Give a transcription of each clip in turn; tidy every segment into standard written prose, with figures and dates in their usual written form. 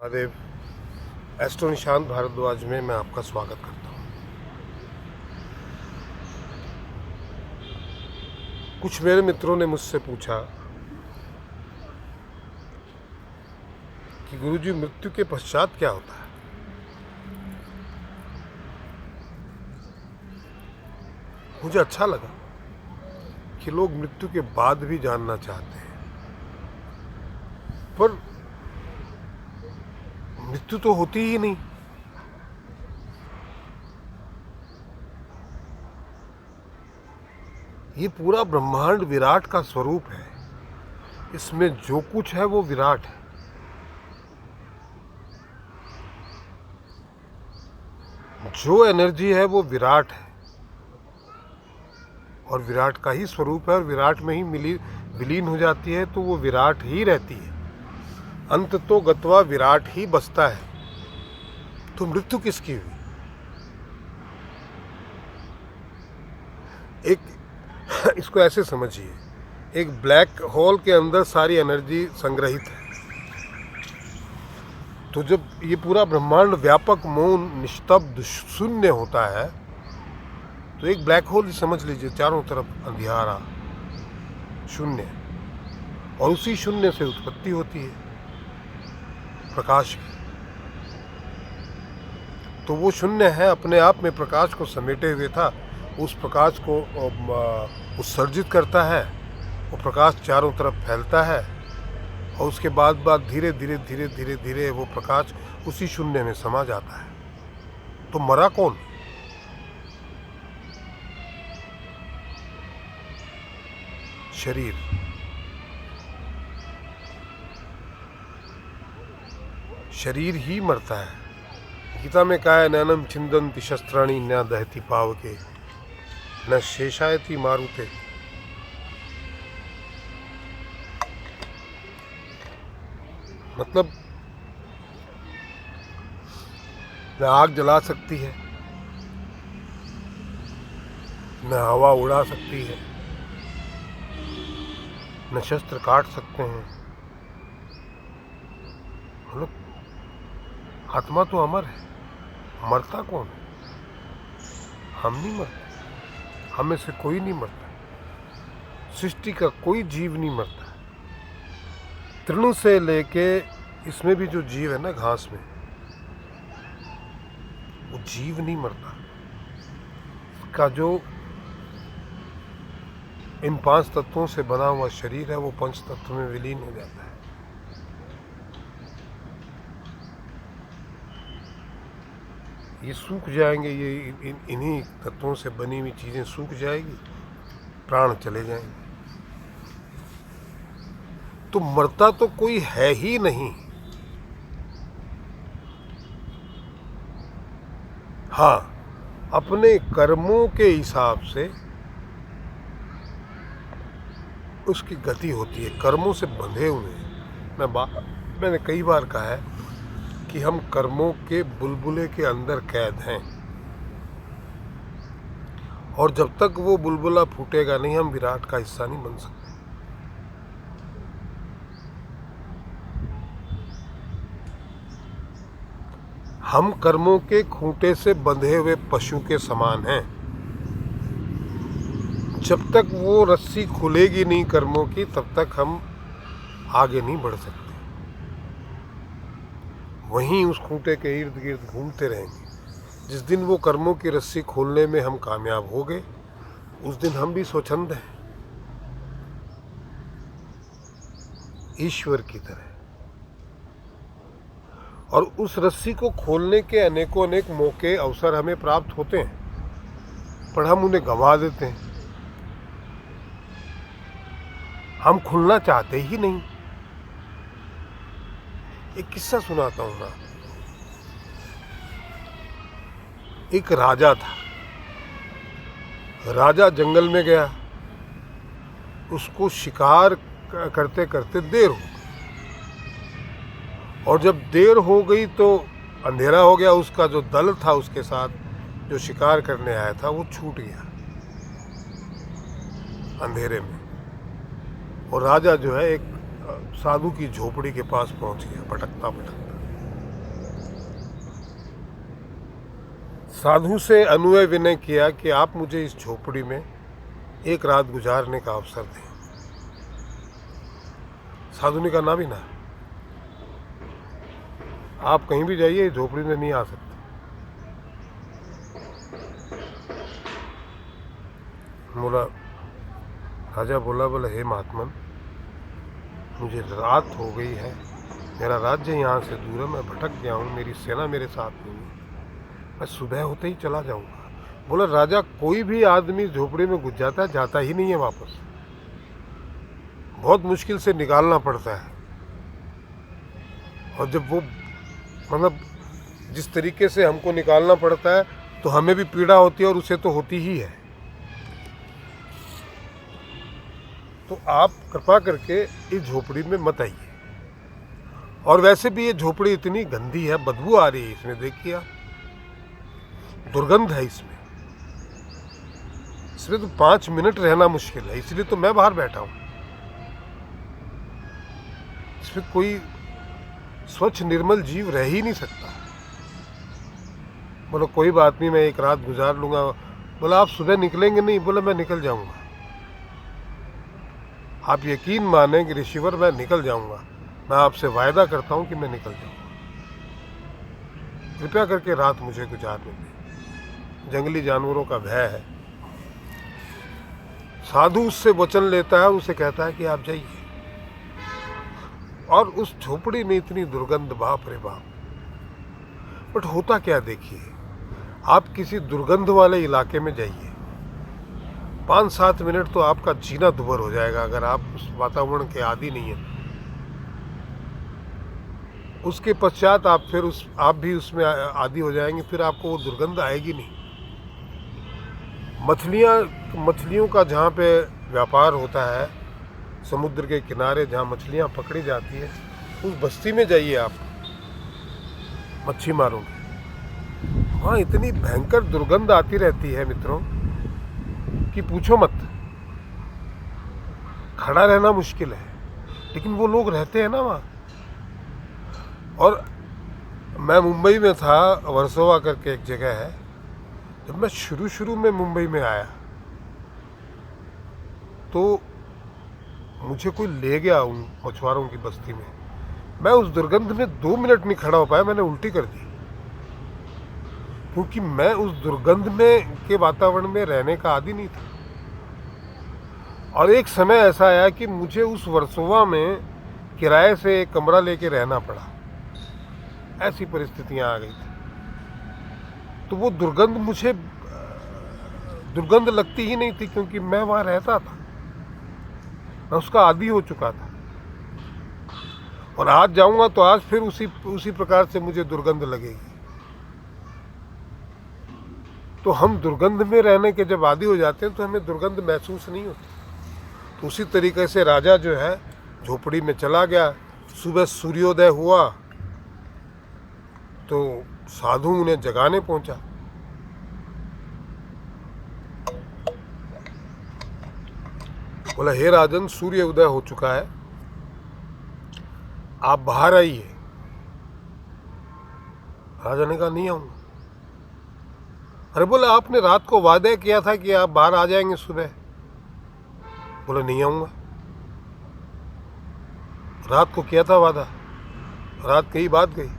Mahadev. Astro Nishant Bhardwaj में मैं आपका स्वागत करता हूँ। कुछ मेरे मित्रों ने मुझसे पूछा कि गुरुजी, मृत्यु के पश्चात क्या होता है। मुझे अच्छा लगा कि लोग मृत्यु के बाद भी जानना चाहते हैं, पर मृत्यु तो होती ही नहीं। ये पूरा ब्रह्मांड विराट का स्वरूप है। इसमें जो कुछ है वो विराट है। जो एनर्जी है वो विराट है और विराट का ही स्वरूप है और विराट में ही विलीन हो जाती है, तो वो विराट ही रहती है। अंत तो गत्वा विराट ही बसता है। तो मृत्यु किसकी हुई? एक इसको ऐसे समझिए, एक ब्लैक होल के अंदर सारी एनर्जी संग्रहित है। तो जब ये पूरा ब्रह्मांड व्यापक, मौन, निस्तब्ध, शून्य होता है, तो एक ब्लैक होल समझ लीजिए, चारों तरफ अंधियारा, शून्य, और उसी शून्य से उत्पत्ति होती है प्रकाश की। तो वो शून्य है, अपने आप में प्रकाश को समेटे हुए था। उस प्रकाश को उत्सर्जित करता है, वो प्रकाश चारों तरफ फैलता है और उसके बाद धीरे धीरे धीरे धीरे धीरे वो प्रकाश उसी शून्य में समा जाता है। तो मरा कौन? शरीर। शरीर ही मरता है। गीता में कहा है, नैनम छिंदन्ति शस्त्राणि न दहति पावके न शेषायति मारुते। मतलब न आग जला सकती है, न हवा उड़ा सकती है, न शस्त्र काट सकते हैं। मतलब आत्मा तो अमर है। मरता कौन? हम नहीं मरते। हमें से कोई नहीं मरता। सृष्टि का कोई जीव नहीं मरता। तृण से लेके इसमें भी जो जीव है ना, घास में, वो जीव नहीं मरता। इसका जो इन 5 तत्वों से बना हुआ शरीर है, वो 5 तत्व में विलीन हो जाता है। ये सूख जाएंगे, ये इन्हीं तत्वों से बनी हुई चीज़ें सूख जाएगी, प्राण चले जाएंगे। तो मरता तो कोई है ही नहीं। हाँ, अपने कर्मों के हिसाब से उसकी गति होती है। कर्मों से बंधे हुए हैं। मैंने कई बार कहा है कि हम कर्मों के बुलबुले के अंदर कैद हैं, और जब तक वो बुलबुला फूटेगा नहीं, हम विराट का हिस्सा नहीं बन सकते। हम कर्मों के खूंटे से बंधे हुए पशु के समान हैं। जब तक वो रस्सी खुलेगी नहीं कर्मों की, तब तक हम आगे नहीं बढ़ सकते। वहीं उस खूंटे के इर्द गिर्द घूमते रहेंगे। जिस दिन वो कर्मों की रस्सी खोलने में हम कामयाब हो गए, उस दिन हम भी स्वच्छंद हैं, ईश्वर की तरह। और उस रस्सी को खोलने के अनेकों अनेक मौके, अवसर हमें प्राप्त होते हैं, पर हम उन्हें गंवा देते हैं। हम खुलना चाहते ही नहीं। एक किस्सा सुनाता हूँ ना। एक राजा था। राजा जंगल में गया। उसको शिकार करते करते देर हो गई, और जब देर हो गई तो अंधेरा हो गया। उसका जो दल था उसके साथ, जो शिकार करने आया था, वो छूट गया अंधेरे में। और राजा जो है एक साधु की झोपड़ी के पास पहुंच गया, भटकता भटकता। साधु से अनुनय विनय किया कि आप मुझे इस झोपड़ी में एक रात गुजारने का अवसर दें। साधु ने कहा ना भी ना, आप कहीं भी जाइए, झोपड़ी में नहीं आ सकते। बोला राजा बोला हे महात्मन, मुझे रात हो गई है, मेरा राज्य यहाँ से दूर है, मैं भटक गया हूँ, मेरी सेना मेरे साथ नहीं है, मैं सुबह होते ही चला जाऊँगा। बोला राजा, कोई भी आदमी झोपड़ी में घुस जाता है, जाता ही नहीं है वापस, बहुत मुश्किल से निकालना पड़ता है। और जब वो मतलब जिस तरीके से हमको निकालना पड़ता है तो हमें भी पीड़ा होती है और उसे तो होती ही है। तो आप कृपा करके इस झोपड़ी में मत आइए। और वैसे भी ये झोपड़ी इतनी गंदी है, बदबू आ रही है इसमें, देखिए आप, दुर्गंध है इसमें तो 5 मिनट रहना मुश्किल है, इसलिए तो मैं बाहर बैठा हूं। इसमें कोई स्वच्छ निर्मल जीव रह ही नहीं सकता। बोलो कोई बात नहीं, मैं एक रात गुजार लूंगा। बोला आप सुबह निकलेंगे नहीं? बोला मैं निकल जाऊंगा। आप यकीन माने कि ऋषिवर मैं निकल जाऊंगा, मैं आपसे वायदा करता हूं कि मैं निकल जाऊंगा, कृपया करके रात मुझे गुजारने दें, जंगली जानवरों का भय है। साधु उससे वचन लेता है, उसे कहता है कि आप जाइए। और उस झोपड़ी में इतनी दुर्गंध, बाप रे बाप। बट होता क्या, देखिए आप किसी दुर्गंध वाले इलाके में जाइए, 5-7 मिनट तो आपका जीना दुभर हो जाएगा अगर आप उस वातावरण के आदी नहीं है। उसके पश्चात आप भी उसमें आदी हो जाएंगे, फिर आपको वो दुर्गंध आएगी नहीं। मछलियों का जहाँ पे व्यापार होता है, समुद्र के किनारे जहाँ मछलियाँ पकड़ी जाती है, उस बस्ती में जाइए आप, मच्छी मारों की, वहाँ इतनी भयंकर दुर्गंध आती रहती है मित्रों कि पूछो मत। खड़ा रहना मुश्किल है, लेकिन वो लोग रहते हैं ना वहाँ। और मैं मुंबई में था, वर्सोवा करके एक जगह है, जब मैं शुरू में मुंबई में आया तो मुझे कोई ले गया उन मछुआरों की बस्ती में। मैं उस दुर्गंध में 2 मिनट नहीं खड़ा हो पाया, मैंने उल्टी कर दी, क्योंकि मैं उस दुर्गंध में के वातावरण में रहने का आदी नहीं था। और एक समय ऐसा आया कि मुझे उस वर्सोवा में किराए से एक कमरा लेके रहना पड़ा, ऐसी परिस्थितियां आ गई थी। तो वो मुझे दुर्गंध लगती ही नहीं थी, क्योंकि मैं वहां रहता था, मैं उसका आदी हो चुका था। और आज जाऊंगा तो आज फिर उसी प्रकार से मुझे दुर्गंध लगेगी। तो हम दुर्गंध में रहने के जब आदी हो जाते हैं तो हमें दुर्गंध महसूस नहीं होती। तो उसी तरीके से राजा जो है झोपड़ी में चला गया। सुबह सूर्योदय हुआ तो साधु उन्हें जगाने पहुंचा। बोला हे राजन, सूर्य उदय हो चुका है, आप बाहर आइए। राजा ने कहा नहीं आऊंगा। अरे बोला आपने रात को वादा किया था कि आप बाहर आ जाएंगे सुबह। बोला नहीं आऊंगा, रात को किया था वादा, रात गई बात गई।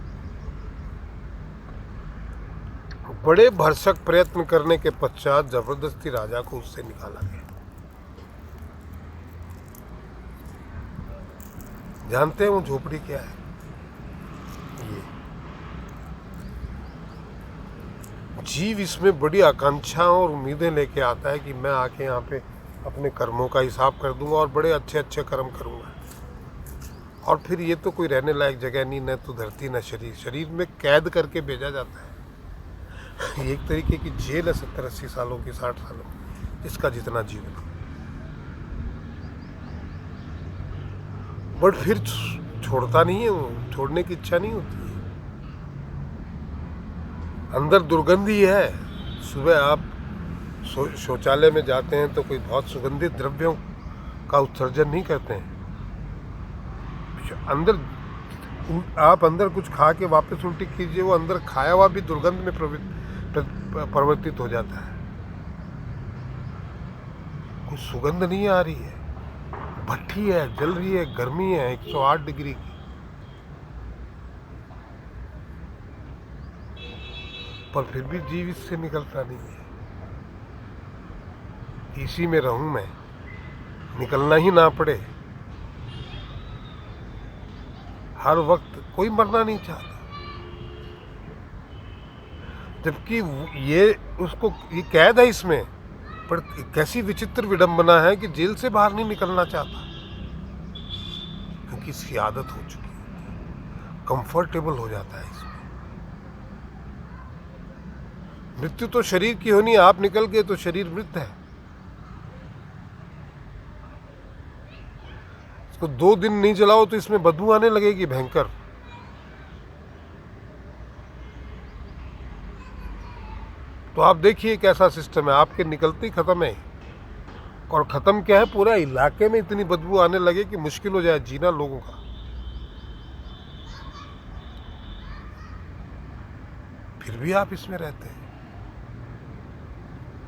बड़े भरसक प्रयत्न करने के पश्चात जबरदस्ती राजा को उससे निकाला गया। जानते हैं वो झोपड़ी क्या है? ये जीव इसमें बड़ी आकांक्षाएं और उम्मीदें लेके आता है कि मैं आके यहाँ पे अपने कर्मों का हिसाब कर दूंगा और बड़े अच्छे अच्छे कर्म करूंगा। और फिर ये तो कोई रहने लायक जगह नहीं, न तो धरती न शरीर में कैद करके भेजा जाता है। एक तरीके की जेल है 70-80 सालों की, 60 सालों, इसका जितना जीवन। बट फिर छोड़ता नहीं है वो, छोड़ने की इच्छा नहीं होती है। अंदर दुर्गंध ही है। सुबह आप शौचालय में जाते हैं तो कोई बहुत सुगंधित द्रव्यों का उत्सर्जन नहीं करते हैं। आप अंदर कुछ खा के वापस उल्टी कीजिए, वो अंदर खाया हुआ भी दुर्गंध में परिवर्तित हो जाता है। कोई सुगंध नहीं आ रही है, भट्ठी है, जल रही है, गर्मी है 108 डिग्री की, पर फिर भी जीव इससे निकलता नहीं है। इसी में रहूं मैं, निकलना ही ना पड़े। हर वक्त कोई मरना नहीं चाहता, जबकि ये कैद है इसमें। पर कैसी विचित्र विडंबना है कि जेल से बाहर नहीं निकलना चाहता, क्योंकि इसकी आदत हो चुकी है, कंफर्टेबल हो जाता है इसमें। मृत्यु तो शरीर की होनी, आप निकल गए तो शरीर मृत है। इसको 2 दिन नहीं जलाओ तो इसमें बदबू आने लगेगी भयंकर। तो आप देखिए कैसा सिस्टम है, आपके निकलते ही खत्म है। और खत्म क्या है, पूरा इलाके में इतनी बदबू आने लगे कि मुश्किल हो जाए जीना लोगों का। फिर भी आप इसमें रहते हैं।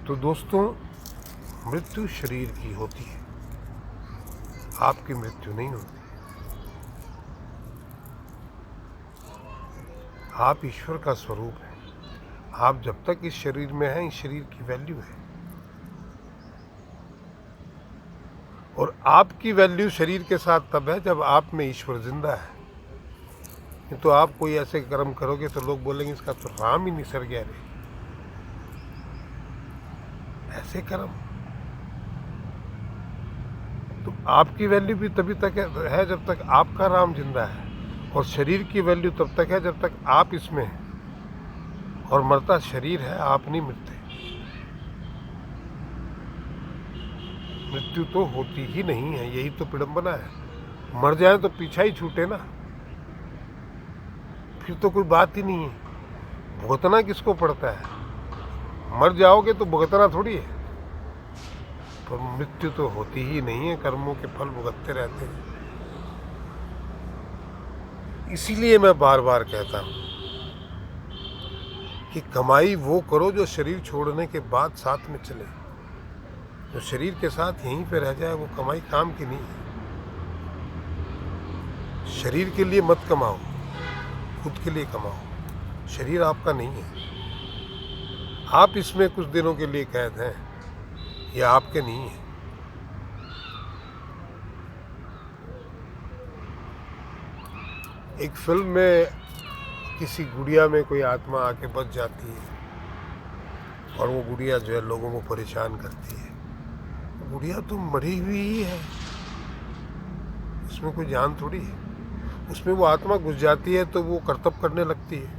तो दोस्तों, मृत्यु शरीर की होती है, आपकी मृत्यु नहीं होती। आप ईश्वर का स्वरूप हैं। आप जब तक इस शरीर में हैं, इस शरीर की वैल्यू है। और आपकी वैल्यू शरीर के साथ तब है जब आप में ईश्वर जिंदा है। नहीं तो आप कोई ऐसे कर्म करोगे तो लोग बोलेंगे इसका तो राम ही निसर गया रे। ऐसे कर्म तो आपकी वैल्यू भी तभी तक है जब तक आपका राम जिंदा है। और शरीर की वैल्यू तब तक है जब तक आप इसमें हैं। और मरता शरीर है, आप नहीं मरते। मृत्यु तो होती ही नहीं है, यही तो विडंबना है। मर जाए तो पीछा ही छूटे ना, फिर तो कोई बात ही नहीं है। भुगतना किसको पड़ता है? मर जाओगे तो भुगतना थोड़ी है। पर मृत्यु तो होती ही नहीं है, कर्मों के फल भुगतते रहते हैं। इसीलिए मैं बार बार कहता हूं कि कमाई वो करो जो शरीर छोड़ने के बाद साथ में चले। जो शरीर के साथ यहीं पे रह जाए वो कमाई काम की नहीं है। शरीर के लिए मत कमाओ, खुद के लिए कमाओ। शरीर आपका नहीं है। आप इसमें कुछ दिनों के लिए कैद हैं, ये आपके नहीं है। एक फिल्म में किसी गुड़िया में कोई आत्मा आके बच जाती है और वो गुड़िया जो है लोगों को परेशान करती है। गुड़िया तो मरी हुई ही है, उसमें कोई जान थोड़ी है। उसमें वो आत्मा घुस जाती है तो वो कर्तव्य करने लगती है।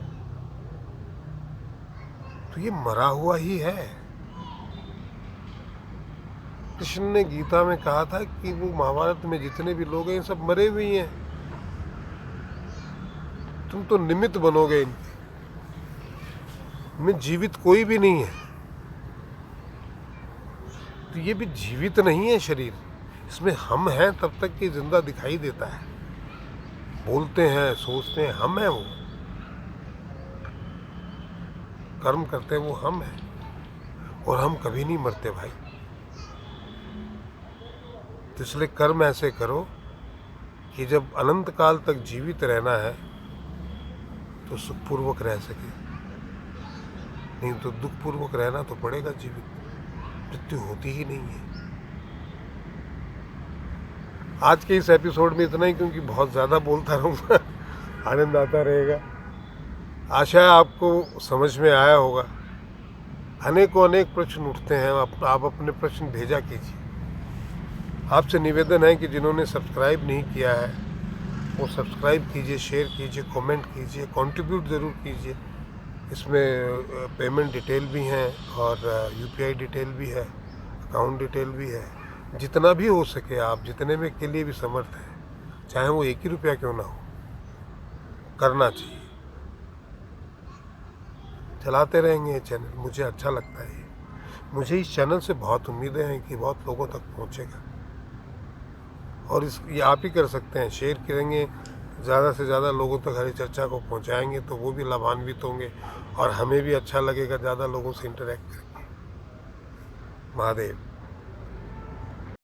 तो ये मरा हुआ ही है। कृष्ण ने गीता में कहा था कि वो महाभारत में जितने भी लोग हैं सब मरे हुए हैं, तुम तो निमित्त बनोगे इनके, में जीवित कोई भी नहीं है। तो ये भी जीवित नहीं है शरीर, इसमें हम हैं तब तक ये जिंदा दिखाई देता है। बोलते हैं, सोचते हैं, हम हैं वो। कर्म करते हैं वो हम हैं। और हम कभी नहीं मरते भाई। तो इसलिए कर्म ऐसे करो कि जब अनंत काल तक जीवित रहना है तो सुखपूर्वक रह सके, नहीं तो दुखपूर्वक रहना तो पड़ेगा जीवित। मृत्यु होती ही नहीं है। आज के इस एपिसोड में इतना ही, क्योंकि बहुत ज़्यादा बोलता रहूँगा, आनंद आता रहेगा। आशा है आपको समझ में आया होगा। अनेकों अनेक प्रश्न उठते हैं, आप अपने प्रश्न भेजा कीजिए। आपसे निवेदन है कि जिन्होंने सब्सक्राइब नहीं किया है वो सब्सक्राइब कीजिए, शेयर कीजिए, कमेंट कीजिए, कंट्रीब्यूट ज़रूर कीजिए। इसमें पेमेंट डिटेल भी हैं और यूपीआई डिटेल भी है, अकाउंट डिटेल भी है। जितना भी हो सके आप जितने में के लिए भी समर्थ हैं, चाहे वो 1 ही रुपया क्यों ना हो, करना चाहिए। चलाते रहेंगे ये चैनल, मुझे अच्छा लगता है। मुझे इस चैनल से बहुत उम्मीदें हैं कि बहुत लोगों तक पहुंचेगा। और ये आप ही कर सकते हैं, शेयर करेंगे, ज़्यादा से ज़्यादा लोगों तक हरी चर्चा को पहुंचाएंगे तो वो भी लाभान्वित होंगे और हमें भी अच्छा लगेगा ज़्यादा लोगों से इंटरेक्ट करके। महादेव।